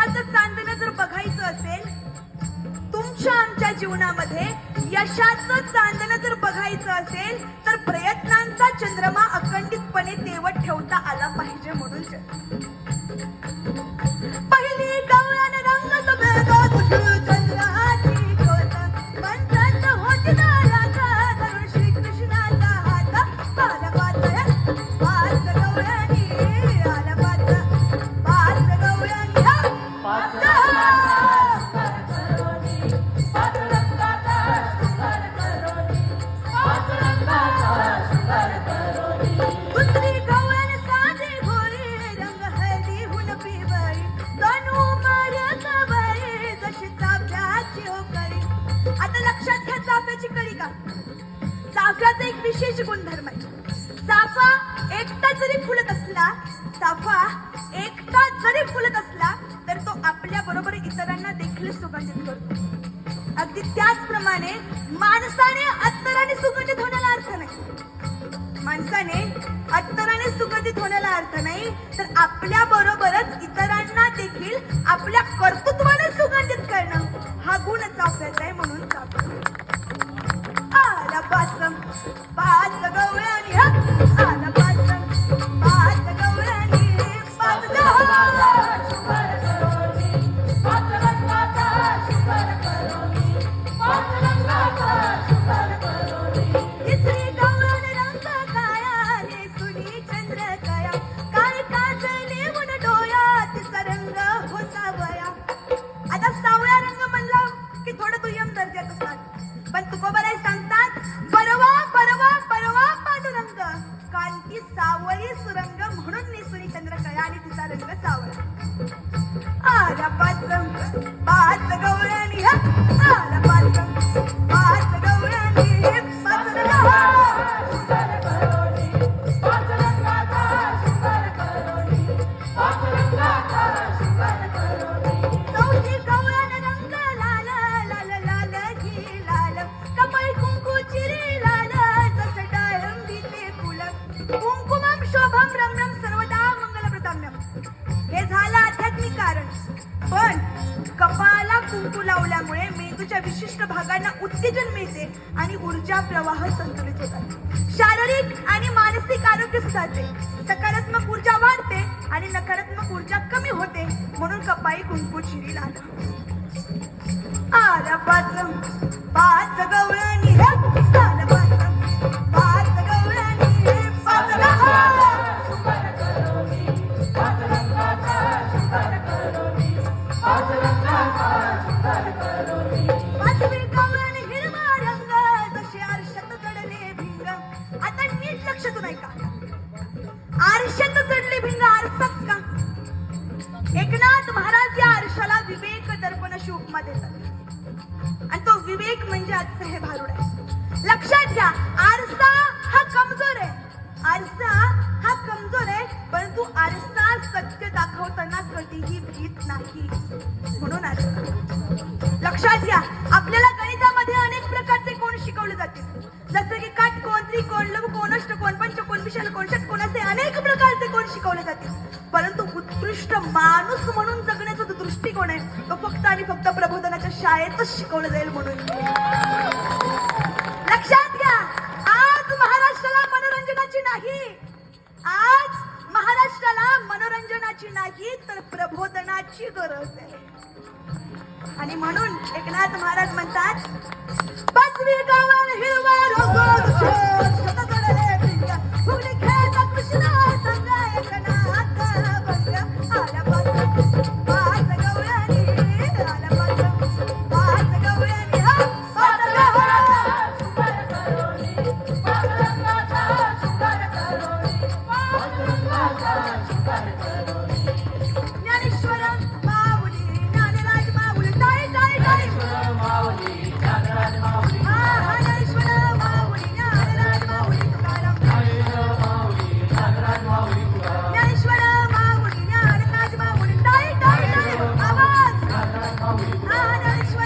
यशाचं चांदणं जर बघायचं असेल, तुमच्या आमच्या जीवनामध्ये यशाचं चांदणं जर बघायचं असेल, तर प्रयत्नांचा चंद्रमा अखंडितपणे तेवत ठेवता आला पाहिजे. म्हणून पहिली गवळण रंग सगळं तुझी चंद्राची ज्योत, पंचात होती दाराचा धरून श्रीकृष्णाचा हात. आला पाच गवळणी, आला पाच गवळणी, दुसरी गवळण साधी भोळी, रंग हळदीहून पिवळी, तनू मारक वळी, जशी चाफ्याची हो कळी. आता लक्षात घ्या चाफ्याची कळी का. चाफ्याचा एक विशेष गुणधर्म आहे. चाफा एकटा जरी फुलत असला, चाफा एकटा जरी फुलत असला तर तो आपल्या बरोबर इतरांना देखील सुगंधित करतो. अगदी त्याचप्रमाणे माणसाने अत्तराने सुगंधित होण्याला अर्थ नाही. माणसाने अत्तराने सुगंधित होण्याला अर्थ नाही, तर आपल्या बरोबरच इतरांना देखील आपल्या कर्तृत्वाने सुगंधित करणं हा गुण चाफ्याचा आहे. म्हणून चाफा आला पाच गवळणी, आला पाच गवळणी, पाच तिसरी गवळण रंग काळा, नेसुनी चंद्र काया, काळी काजळी उन डोळ्या, तिचा रंग हो सावळा. आता सावळा रंग म्हणला की थोडं दुय्यम दर्जाचं असतात, पण तुकोबाराय सांगतात परवा परवा परवा पांडुरंग, कांती सावळी सुरंग, म्हणून नेसुनी चंद्र काया आणि तिचा रंग सावळा. आला पाच गवळणी, आला पाच गवळणी, चौथी गवळण रंग लाल, लाल लाल ही लाल, कपाळी कुंकू चिरी लाल, जसं डाळिंबीचे फुल, कुंकुमम शोभम रम्यम सर्वदा मंगलप्रदाम्यम. हे झालं आध्यात्मिक कारण. पण कपाळाला कुंकू लावल्यामुळे मेंदूच्या विशिष्ट भागांना उत्तेजन मिळते आणि ऊर्जा प्रवाह संतुलित होतात. शारीरिक आणि मानसिक आरोग्य सुधारते, सकारात्मक ऊर्जा वाढते आणि नकारात्मक ऊर्जा कमी होते. म्हणून कपाळी कुंकू चिरी लाल. आला पाच गवळणी, आला पाच गवळणी, पाचवी गवळण हिरवा रंग, जशी आरशात चढले भिंग. आता नीट लक्षातून ऐका, आरशात चढले भिंग आरसाच का. एकनाथ महाराज या आरशाला विवेक दर्पण अशी उपमा देतात, आणि तो विवेक म्हणजे आजचं हे भारूड आहे. लक्षात घ्या, आरसा हा कमजोर आहे, आरसा हा कमजोर आहे, परंतु आरसा सत्य दाखवताना कधीही भीत नाही. म्हणून आरसा लक्षात घ्या. आपल्याला गणितामध्ये अनेक प्रकारचे कोण शिकवले जातील, जसे की काटकोण, त्रिकोण, लघुकोण, अष्टकोण, पंचकोण, विशालकोण, षटकोण असे अनेक प्रकारचे कोण शिकवले जातील. परंतु उत्कृष्ट माणूस म्हणून जगण्याचा जो दृष्टिकोन आहे तो फक्त आणि फक्त प्रबोधनाच्या शाळेतच शिकवलं जाईल. म्हणून लक्षात घ्या, आज महाराष्ट्राला मनोरंजनाची नाही, आज महाराष्ट्राला मनोरंजनाची नाही तर प्रबोधनाची गरज आहे. आणि म्हणून एकनाथ महाराज म्हणतात, पाचवी गवळण हिरवा रंग, शत चढले भिंग, फुगली खेळता कृष्णा संग, एकनाथ भंग. आला पाच गवळणी, आला पाच गवळणी, ज्ञानेश्वर माऊली, ज्ञानराज माऊली, टाळी टाळी टाळी. ज्ञानेश्वर माऊली, ज्ञानराज माऊली, तुकाराम. ज्ञानेश्वर माऊली, ज्ञानराज माऊली, टाळी टाळी टाळी. आवाज. ज्ञानेश्वर